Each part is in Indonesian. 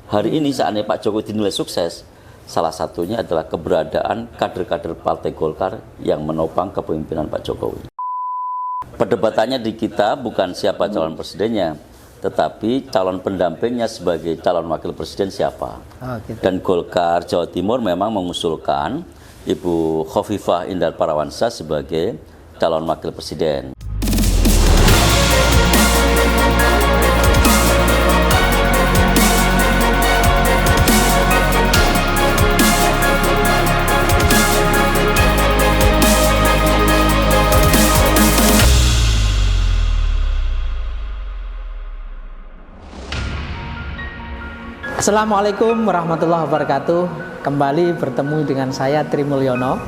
Hari ini seandainya Pak Jokowi dinilai sukses, salah satunya adalah keberadaan kader-kader Partai Golkar yang menopang kepemimpinan Pak Jokowi. Perdebatannya di kita bukan siapa calon presidennya, tetapi calon pendampingnya sebagai calon wakil presiden siapa. Dan Golkar Jawa Timur memang mengusulkan Ibu Khofifah Indar Parawansa sebagai calon wakil presiden. Assalamualaikum warahmatullahi wabarakatuh. Kembali bertemu dengan saya Tri Mulyono,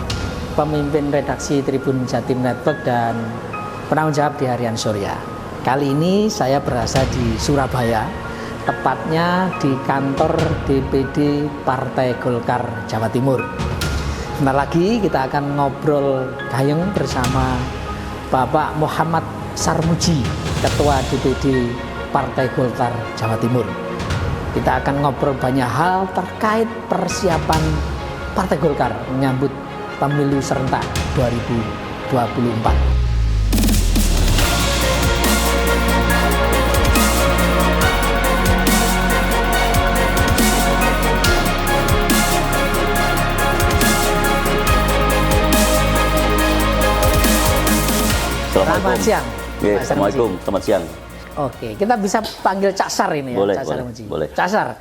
pemimpin redaksi Tribun Jatim Network dan penanggung jawab di Harian Surya. Kali ini saya berada di Surabaya, tepatnya di kantor DPD Partai Golkar Jawa Timur. Sebentar lagi kita akan ngobrol gayeng bersama Bapak Muhammad Sarmuji, Ketua DPD Partai Golkar Jawa Timur. Kita akan ngobrol banyak hal terkait persiapan Partai Golkar menyambut pemilu serentak 2024. Selamat siang. Assalamualaikum, selamat siang. Oke, kita bisa panggil Cak Sar ini ya, boleh, Cak Sar. Boleh. Cak Sar,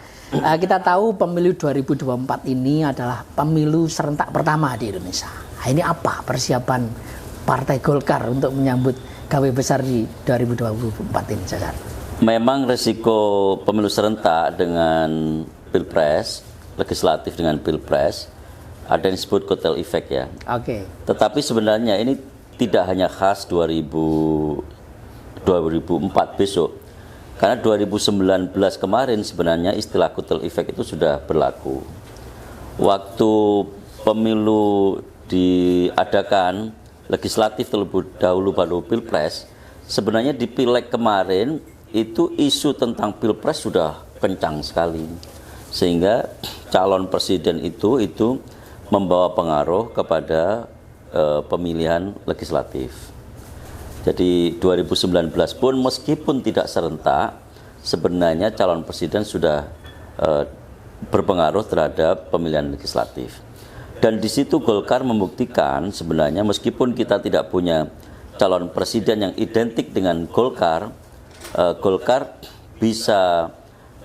kita tahu pemilu 2024 ini adalah pemilu serentak pertama di Indonesia. Nah, ini apa persiapan Partai Golkar untuk menyambut gawe besar di 2024 ini, Cak Sar? Memang resiko pemilu serentak dengan pilpres, legislatif dengan pilpres, ada yang disebut kotel efek ya. Oke. Tetapi sebenarnya ini tidak hanya khas 2004 besok, karena 2019 kemarin sebenarnya istilah kotel efek itu sudah berlaku. Waktu pemilu diadakan legislatif terlebih dahulu baru pilpres, sebenarnya di pileg kemarin itu isu tentang pilpres sudah kencang sekali, sehingga calon presiden itu membawa pengaruh kepada pemilihan legislatif. Jadi 2019 pun meskipun tidak serentak, sebenarnya calon presiden sudah berpengaruh terhadap pemilihan legislatif. Dan di situ Golkar membuktikan sebenarnya meskipun kita tidak punya calon presiden yang identik dengan Golkar, Golkar bisa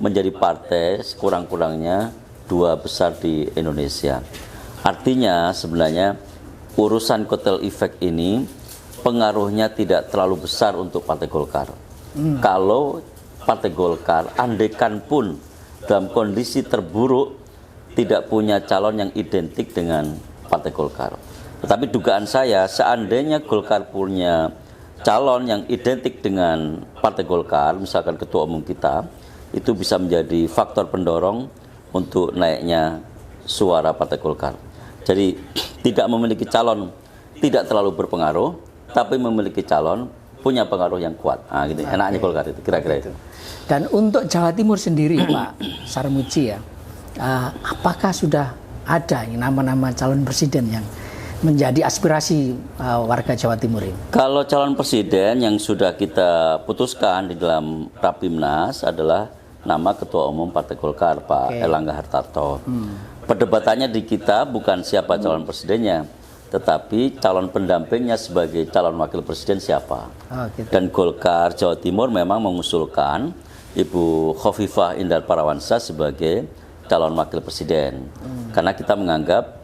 menjadi partai sekurang-kurangnya 2 besar di Indonesia. Artinya sebenarnya urusan kotel efek ini pengaruhnya tidak terlalu besar untuk Partai Golkar. Kalau Partai Golkar andaikan pun dalam kondisi terburuk tidak punya calon yang identik dengan Partai Golkar. Tetapi dugaan saya seandainya Golkar punya calon yang identik dengan Partai Golkar, misalkan ketua umum kita, itu bisa menjadi faktor pendorong untuk naiknya suara Partai Golkar. Jadi tidak memiliki calon tidak terlalu berpengaruh, tapi memiliki calon punya pengaruh yang kuat. Nah, gitu. Enaknya Golkar itu kira-kira itu. Dan untuk Jawa Timur sendiri, Pak Sarmuji ya, apakah sudah ada nama-nama calon presiden yang menjadi aspirasi warga Jawa Timur ini? Kalau calon presiden yang sudah kita putuskan di dalam Rapimnas adalah nama Ketua Umum Partai Golkar, Pak Erlangga Hartarto. Perdebatannya di kita bukan siapa calon presidennya, tetapi calon pendampingnya sebagai calon wakil presiden siapa. Dan Golkar Jawa Timur memang mengusulkan Ibu Khofifah Indar Parawansa sebagai calon wakil presiden. Karena kita menganggap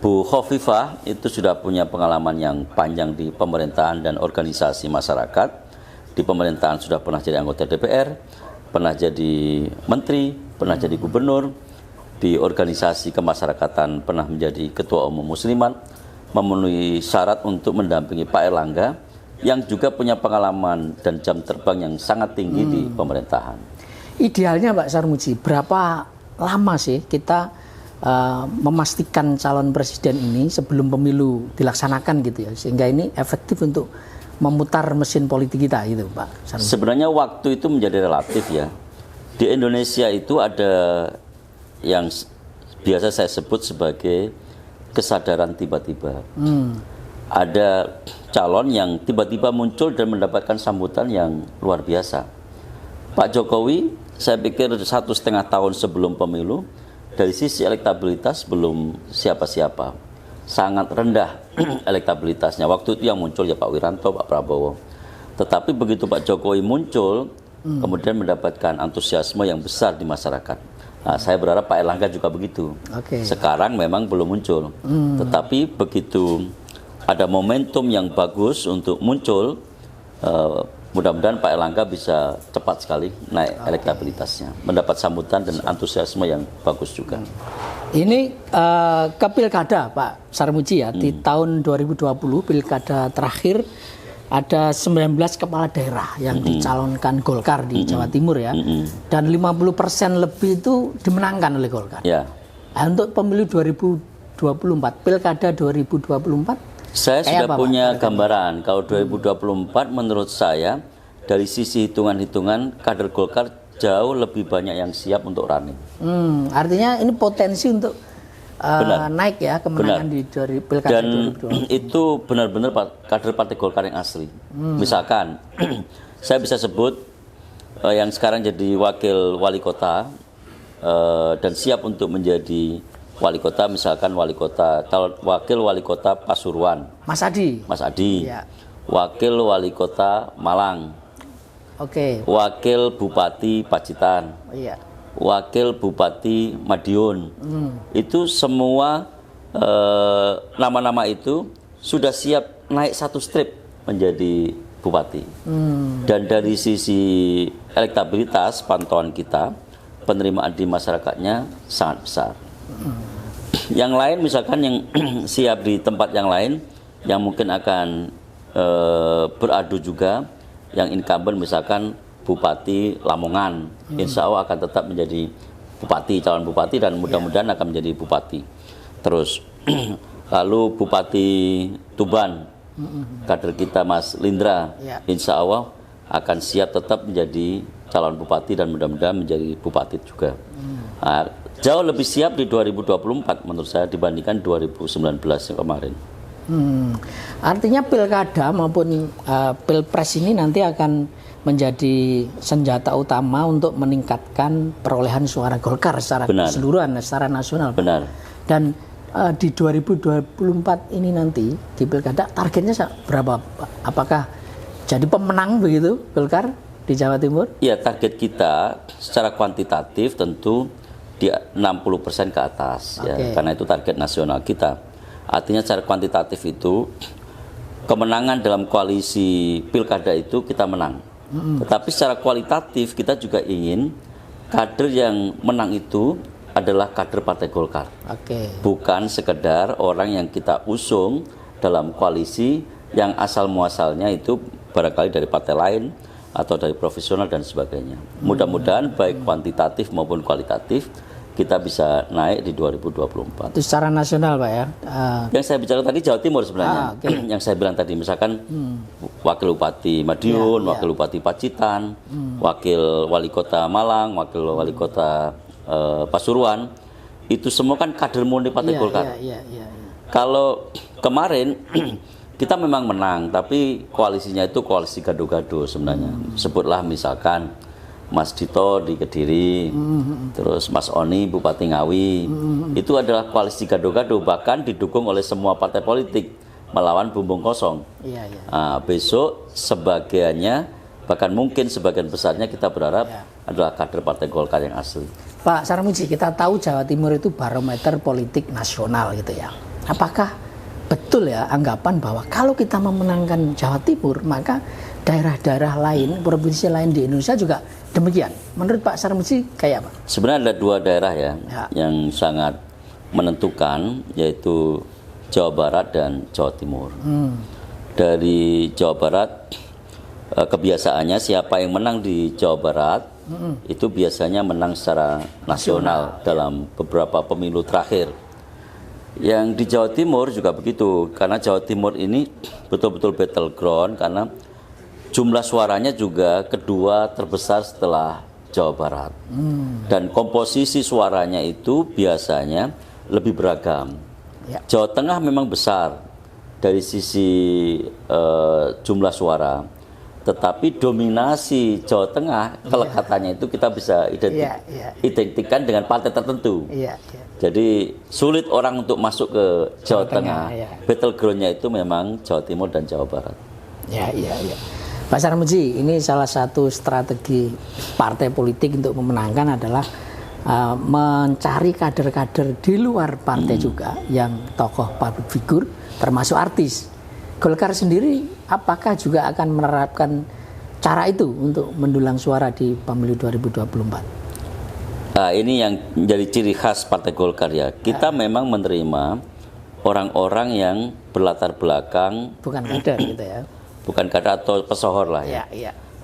Bu Khofifah itu sudah punya pengalaman yang panjang di pemerintahan dan organisasi masyarakat. Di pemerintahan sudah pernah jadi anggota DPR, pernah jadi menteri, pernah jadi gubernur. Di organisasi kemasyarakatan pernah menjadi ketua umum Muslimat, memenuhi syarat untuk mendampingi Pak Erlangga yang juga punya pengalaman dan jam terbang yang sangat tinggi di pemerintahan. Idealnya Pak Sarmuji, berapa lama sih kita memastikan calon presiden ini sebelum pemilu dilaksanakan gitu ya, sehingga ini efektif untuk memutar mesin politik kita gitu Pak Sarmuji? Sebenarnya waktu itu menjadi relatif ya. Di Indonesia itu ada yang biasa saya sebut sebagai kesadaran tiba-tiba. Ada calon yang tiba-tiba muncul dan mendapatkan sambutan yang luar biasa. Pak Jokowi, saya pikir 1,5 tahun sebelum pemilu, dari sisi elektabilitas belum siapa-siapa. Sangat rendah elektabilitasnya. Waktu itu yang muncul ya Pak Wiranto, Pak Prabowo. Tetapi begitu Pak Jokowi muncul, kemudian mendapatkan antusiasme yang besar di masyarakat. Nah, saya berharap Pak Erlangga juga begitu. Sekarang memang belum muncul. Tetapi begitu ada momentum yang bagus untuk muncul, mudah-mudahan Pak Erlangga bisa cepat sekali naik elektabilitasnya, mendapat sambutan dan antusiasme yang bagus juga. Ini ke pilkada Pak Sarmuji ya, di tahun 2020 pilkada terakhir ada 19 kepala daerah yang dicalonkan Golkar di Jawa Timur ya, dan 50% lebih itu dimenangkan oleh Golkar. Nah, untuk pemilu 2024, pilkada 2024, saya sudah punya gambaran. Kalau 2024 menurut saya dari sisi hitungan-hitungan kader Golkar jauh lebih banyak yang siap untuk running. Artinya ini potensi untuk naik ya kemenangan di pilkada 2024. Dan itu benar-benar kader Partai Golkar yang asli. Misalkan saya bisa sebut yang sekarang jadi wakil wali kota dan siap untuk menjadi wali kota, misalkan wakil wali kota Pasuruan, Mas Adi, ya. Wakil wali kota Malang, wakil bupati Pacitan, wakil bupati Madiun. Itu semua nama-nama itu sudah siap naik satu strip menjadi bupati. Dan dari sisi elektabilitas pantauan kita, penerimaan di masyarakatnya sangat besar. Yang lain misalkan yang siap di tempat yang lain yang mungkin akan beradu juga, yang incumbent misalkan Bupati Lamongan, insya Allah akan tetap menjadi bupati, calon bupati, dan mudah-mudahan akan menjadi bupati. Terus lalu Bupati Tuban, kader kita Mas Lindra, insya Allah akan siap tetap menjadi calon bupati dan mudah-mudahan menjadi bupati juga. Nah, jauh lebih siap di 2024 menurut saya dibandingkan 2019 yang kemarin. Artinya pilkada maupun pilpres ini nanti akan menjadi senjata utama untuk meningkatkan perolehan suara Golkar secara keseluruhan, secara nasional. Benar. Dan di 2024 ini nanti di pilkada targetnya berapa Pak? Apakah jadi pemenang begitu Golkar di Jawa Timur? Ya, target kita secara kuantitatif tentu di 60% ke atas, ya, karena itu target nasional kita. Artinya secara kuantitatif itu kemenangan dalam koalisi pilkada itu kita menang. Tetapi secara kualitatif kita juga ingin kader yang menang itu adalah kader Partai Golkar. Bukan sekedar orang yang kita usung dalam koalisi yang asal muasalnya itu barangkali dari partai lain atau dari profesional dan sebagainya. Mudah-mudahan baik kuantitatif maupun kualitatif kita bisa naik di 2024. Itu secara nasional Pak ya? Yang saya bicara tadi Jawa Timur sebenarnya. Yang saya bilang tadi misalkan wakil bupati Madiun, wakil bupati Pacitan, wakil wali kota Malang, wakil wali kota Pasuruan, itu semua kan kader murni Partai Golkar. Kalau kemarin kita memang menang, tapi koalisinya itu koalisi gado-gado sebenarnya. Sebutlah misalkan Mas Dito di Kediri, terus Mas Oni Bupati Ngawi, itu adalah koalisi gado-gado, bahkan didukung oleh semua partai politik melawan bumbung kosong. Nah, besok sebagiannya, bahkan mungkin sebagian besarnya kita berharap adalah kader Partai Golkar yang asli. Pak Sarmuji, kita tahu Jawa Timur itu barometer politik nasional gitu ya. Apakah betul ya anggapan bahwa kalau kita memenangkan Jawa Timur, maka daerah-daerah lain, provinsi lain di Indonesia juga demikian? Menurut Pak Sarmuji kayak apa? Sebenarnya ada dua daerah yang sangat menentukan, yaitu Jawa Barat dan Jawa Timur. Dari Jawa Barat, kebiasaannya siapa yang menang di Jawa Barat itu biasanya menang secara nasional dalam beberapa pemilu terakhir. Yang di Jawa Timur juga begitu, karena Jawa Timur ini betul-betul battleground karena jumlah suaranya juga kedua terbesar setelah Jawa Barat. Dan komposisi suaranya itu biasanya lebih beragam. Ya. Jawa Tengah memang besar dari sisi jumlah suara, tetapi dominasi Jawa Tengah kelekatannya itu kita bisa identikkan dengan partai tertentu. Jadi sulit orang untuk masuk ke Jawa Tengah. Battlegroundnya itu memang Jawa Timur dan Jawa Barat. Pak Sarmuji, ini salah satu strategi partai politik untuk memenangkan adalah mencari kader-kader di luar partai juga yang tokoh public figure termasuk artis. Golkar sendiri apakah juga akan menerapkan cara itu untuk mendulang suara di pemilu 2024? Nah, ini yang menjadi ciri khas Partai Golkar ya. Kita memang menerima orang-orang yang berlatar belakang bukan kader gitu ya. Bukan kader atau pesohor lah ya.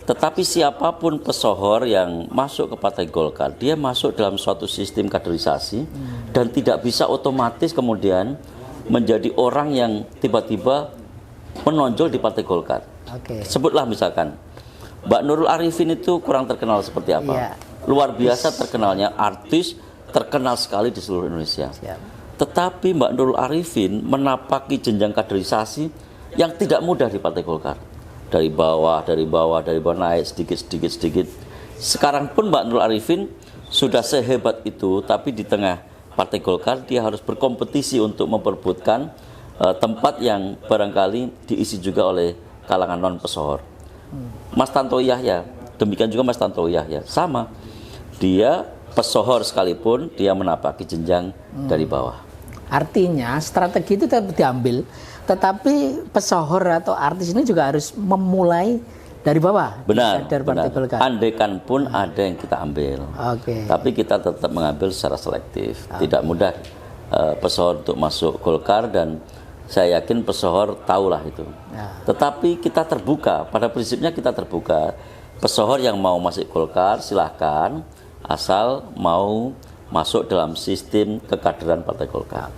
Tetapi siapapun pesohor yang masuk ke Partai Golkar, dia masuk dalam suatu sistem kaderisasi dan tidak bisa otomatis kemudian menjadi orang yang tiba-tiba menonjol di Partai Golkar. Sebutlah misalkan Mbak Nurul Arifin itu kurang terkenal seperti apa? Luar biasa terkenalnya, artis terkenal sekali di seluruh Indonesia. Tetapi Mbak Nurul Arifin menapaki jenjang kaderisasi yang tidak mudah di Partai Golkar. Dari bawah naik sedikit. Sekarang pun Mbak Nurul Arifin sudah sehebat itu, tapi di tengah Partai Golkar dia harus berkompetisi untuk memperebutkan tempat yang barangkali diisi juga oleh kalangan non pesohor. Mas Tantowi Yahya, demikian juga Mas Tantowi Yahya, sama. Dia pesohor sekalipun dia menapaki jenjang dari bawah. Artinya strategi itu tetap diambil, tetapi pesohor atau artis ini juga harus memulai dari bawah. Benar. Andaikan pun ada yang kita ambil, tapi kita tetap mengambil secara selektif. Tidak mudah pesohor untuk masuk Golkar, dan saya yakin pesohor tahulah itu. Tetapi kita terbuka, pada prinsipnya kita terbuka. Pesohor yang mau masuk Golkar silahkan, asal mau masuk dalam sistem kekaderan Partai Golkar.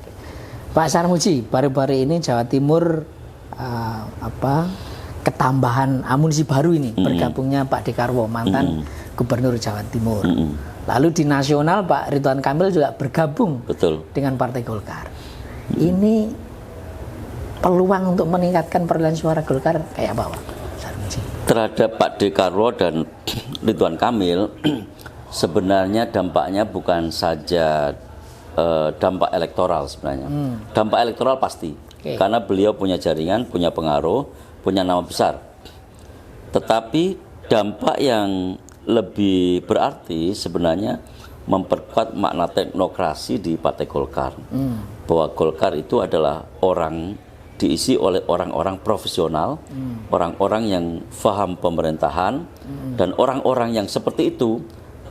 Pak Sarmuji, baru-baru ini Jawa Timur ketambahan amunisi baru ini, bergabungnya Pak Dekarwo, mantan Gubernur Jawa Timur. Lalu di nasional Pak Ridwan Kamil juga bergabung dengan Partai Golkar. Ini peluang untuk meningkatkan perolehan suara Golkar kayak apa, Pak Sarmuji? Terhadap Pak Dekarwo dan Ridwan Kamil, sebenarnya dampaknya bukan saja dampak elektoral sebenarnya. Dampak elektoral pasti, karena beliau punya jaringan, punya pengaruh, punya nama besar. Tetapi dampak yang lebih berarti sebenarnya memperkuat makna teknokrasi di Partai Golkar. Bahwa Golkar itu adalah diisi oleh orang-orang profesional, orang-orang yang paham pemerintahan, dan orang-orang yang seperti itu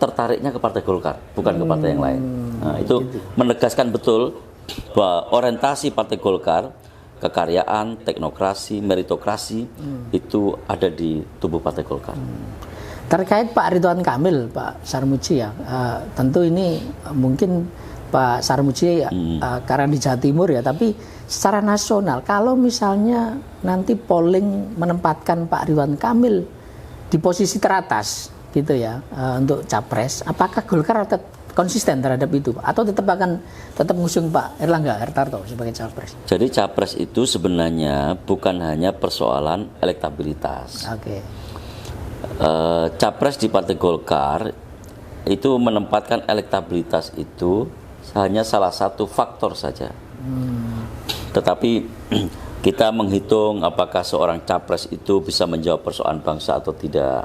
tertariknya ke Partai Golkar, bukan ke partai yang lain. Nah, itu menegaskan betul bahwa orientasi Partai Golkar, kekaryaan, teknokrasi, meritokrasi itu ada di tubuh Partai Golkar. Terkait Pak Ridwan Kamil, Pak Sarmuji ya, tentu ini mungkin Pak Sarmuji karena di Jawa Timur ya, tapi secara nasional kalau misalnya nanti polling menempatkan Pak Ridwan Kamil di posisi teratas gitu ya untuk capres, apakah Golkar tetap konsisten terhadap itu atau tetap mengusung Pak Erlangga Hartarto sebagai capres? Jadi capres itu sebenarnya bukan hanya persoalan elektabilitas. Capres di Partai Golkar itu menempatkan elektabilitas itu hanya salah satu faktor saja. Tetapi kita menghitung apakah seorang capres itu bisa menjawab persoalan bangsa atau tidak.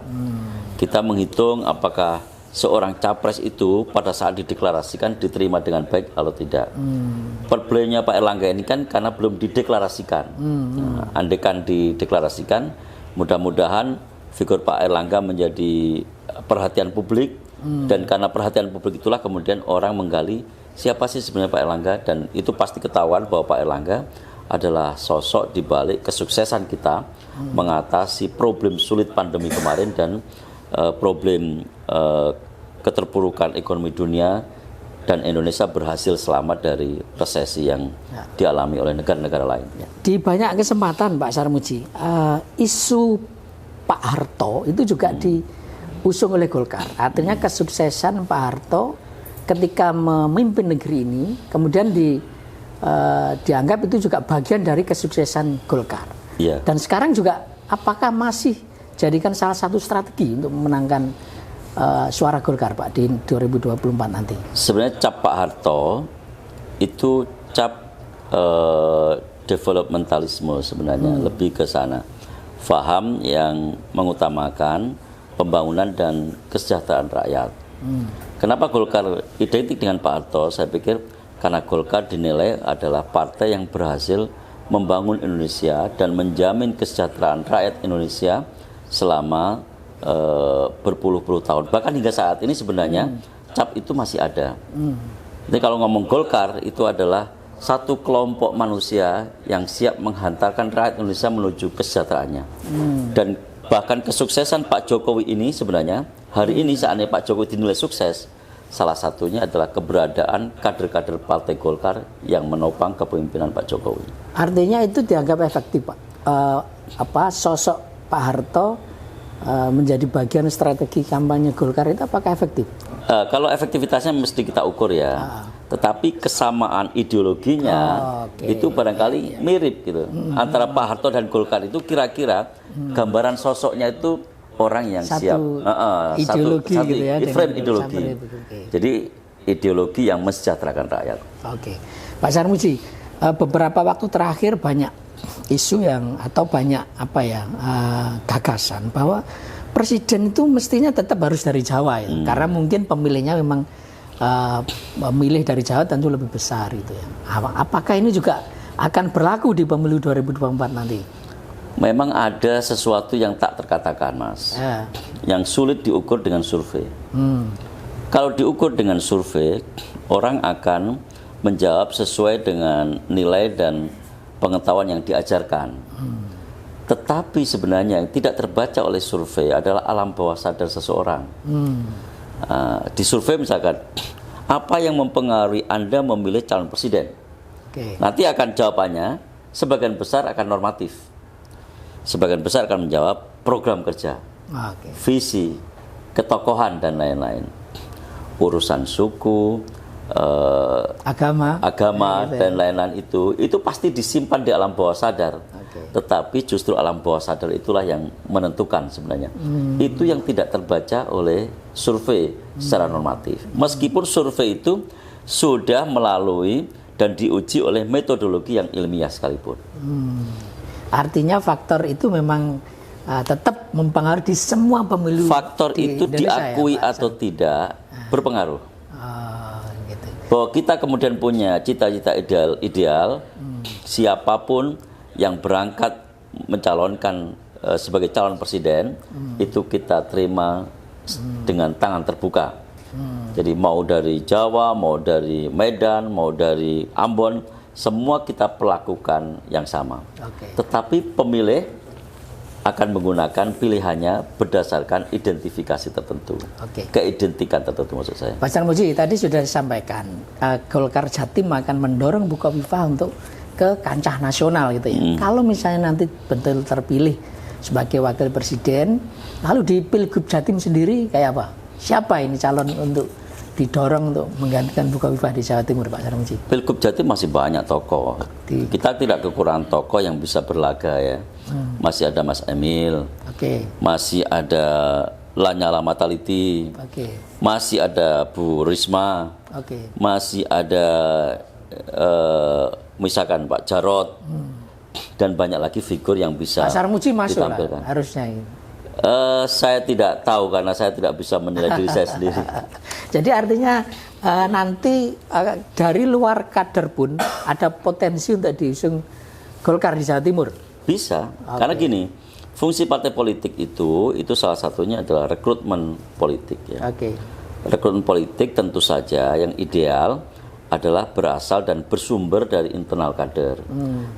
Kita menghitung apakah seorang capres itu pada saat dideklarasikan diterima dengan baik atau tidak. Problemnya Pak Erlangga ini kan karena belum dideklarasikan. Andaikan dideklarasikan, mudah-mudahan figur Pak Erlangga menjadi perhatian publik, dan karena perhatian publik itulah kemudian orang menggali siapa sih sebenarnya Pak Erlangga, dan itu pasti ketahuan bahwa Pak Erlangga adalah sosok di balik kesuksesan kita mengatasi problem sulit pandemi kemarin dan problem keterpurukan ekonomi dunia, dan Indonesia berhasil selamat dari resesi yang dialami oleh negara-negara lain. Di banyak kesempatan Pak Sarmuji, isu Pak Harto itu juga diusung oleh Golkar. Artinya kesuksesan Pak Harto ketika memimpin negeri ini kemudian dianggap itu juga bagian dari kesuksesan Golkar. Iya. Dan sekarang juga apakah masih jadikan salah satu strategi untuk memenangkan suara Golkar Pak di 2024 nanti? Sebenarnya cap Pak Harto itu cap developmentalisme sebenarnya, lebih ke sana. Faham yang mengutamakan pembangunan dan kesejahteraan rakyat. Kenapa Golkar identik dengan Pak Harto? Saya pikir karena Golkar dinilai adalah partai yang berhasil membangun Indonesia dan menjamin kesejahteraan rakyat Indonesia selama berpuluh-puluh tahun. Bahkan hingga saat ini sebenarnya cap itu masih ada. Jadi kalau ngomong Golkar itu adalah satu kelompok manusia yang siap menghantarkan rakyat Indonesia menuju kesejahteraannya. Dan bahkan kesuksesan Pak Jokowi ini sebenarnya hari ini saatnya Pak Jokowi dinilai sukses, salah satunya adalah keberadaan kader-kader Partai Golkar yang menopang kepemimpinan Pak Jokowi. Artinya itu dianggap efektif Pak. Sosok Pak Harto menjadi bagian strategi kampanye Golkar itu apakah efektif? Kalau efektivitasnya mesti kita ukur ya. Tetapi kesamaan ideologinya itu barangkali mirip gitu. Antara Pak Harto dan Golkar itu kira-kira gambaran sosoknya itu orang yang siap ideologi satu gitu ya, frame ideologi. Jadi ideologi yang mensejahterakan rakyat. Oke. Pak Sarmuji, beberapa waktu terakhir banyak isu yang atau banyak gagasan bahwa presiden itu mestinya tetap harus dari Jawa ya. Karena mungkin pemilihnya memang memilih dari Jawa tentu lebih besar itu ya. Apakah ini juga akan berlaku di pemilu 2024 nanti? Memang ada sesuatu yang tak terkatakan, Mas. Yang sulit diukur dengan survei. Kalau diukur dengan survei, orang akan menjawab sesuai dengan nilai dan pengetahuan yang diajarkan. Tetapi sebenarnya yang tidak terbaca oleh survei adalah alam bawah sadar seseorang. Di survei misalkan, apa yang mempengaruhi Anda memilih calon presiden? Nanti akan jawabannya, sebagian besar akan normatif. Sebagian besar akan menjawab program kerja, visi, ketokohan, dan lain-lain. Urusan suku, agama dan lain-lain itu pasti disimpan di alam bawah sadar. Tetapi justru alam bawah sadar itulah yang menentukan sebenarnya. Itu yang tidak terbaca oleh survei secara normatif. Meskipun survei itu sudah melalui dan diuji oleh metodologi yang ilmiah sekalipun. Artinya faktor itu memang tetap mempengaruhi di semua pemilu. Faktor itu diakui ya, atau tidak berpengaruh. Bahwa kita kemudian punya cita-cita ideal, siapapun yang berangkat mencalonkan sebagai calon presiden, itu kita terima dengan tangan terbuka. Jadi mau dari Jawa, mau dari Medan, mau dari Ambon, semua kita perlakukan yang sama. Tetapi pemilih akan menggunakan pilihannya berdasarkan identifikasi tertentu, keidentikan tertentu maksud saya. Pak Sarmuji, tadi sudah disampaikan Golkar Jatim akan mendorong Bukovifa untuk ke kancah nasional gitu ya. Kalau misalnya nanti betul terpilih sebagai wakil presiden, lalu di Pilgub Jatim sendiri kayak apa? Siapa ini calon untuk didorong untuk menggantikan Bukovifa di Jawa Timur, Pak Sarmuji? Pilgub Jatim masih banyak tokoh. Kita tidak kekurangan tokoh yang bisa berlaga ya. Masih ada Mas Emil, masih ada Lanyala Mataliti, masih ada Bu Risma, masih ada misalkan Pak Jarod, dan banyak lagi figur yang bisa Pak Sarmuji masuk ditampilkan. Harusnya ini. Saya tidak tahu karena saya tidak bisa menilai diri saya sendiri. Jadi artinya nanti dari luar kader pun ada potensi untuk diusung Golkar di Jawa Timur. Bisa, karena gini, fungsi partai politik itu salah satunya adalah rekrutmen politik ya. Rekrutmen politik tentu saja yang ideal adalah berasal dan bersumber dari internal kader.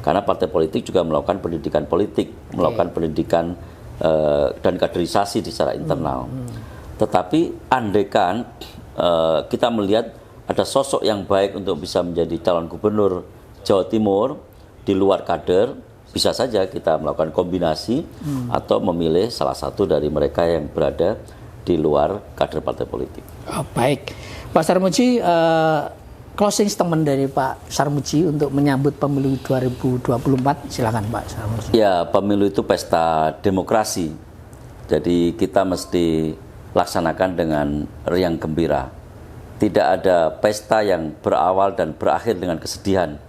Karena partai politik juga melakukan pendidikan politik, melakukan pendidikan dan kaderisasi di secara internal. Tetapi andaikan kita melihat ada sosok yang baik untuk bisa menjadi calon gubernur Jawa Timur di luar kader, bisa saja kita melakukan kombinasi atau memilih salah satu dari mereka yang berada di luar kader partai politik. Oh, baik, Pak Sarmuji, closing statement dari Pak Sarmuji untuk menyambut pemilu 2024, silakan Pak Sarmuji. Ya, pemilu itu pesta demokrasi, jadi kita mesti laksanakan dengan riang gembira. Tidak ada pesta yang berawal dan berakhir dengan kesedihan.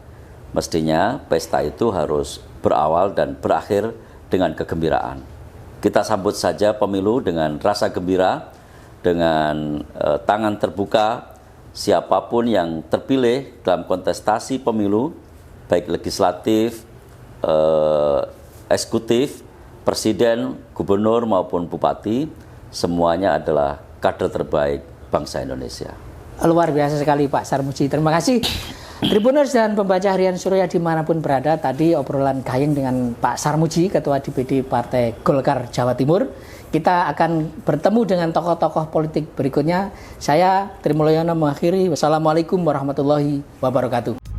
Mestinya pesta itu harus berawal dan berakhir dengan kegembiraan. Kita sambut saja pemilu dengan rasa gembira, dengan tangan terbuka. Siapapun yang terpilih dalam kontestasi pemilu, baik legislatif, eksekutif, presiden, gubernur maupun bupati, semuanya adalah kader terbaik bangsa Indonesia. Luar biasa sekali Pak Sarmuji. Terima kasih. Tribuners dan pembaca Harian Surya dimanapun berada, tadi obrolan gayeng dengan Pak Sarmuji, Ketua DPD Partai Golkar Jawa Timur. Kita akan bertemu dengan tokoh-tokoh politik berikutnya. Saya Trimulyono mengakhiri. Wassalamualaikum warahmatullahi wabarakatuh.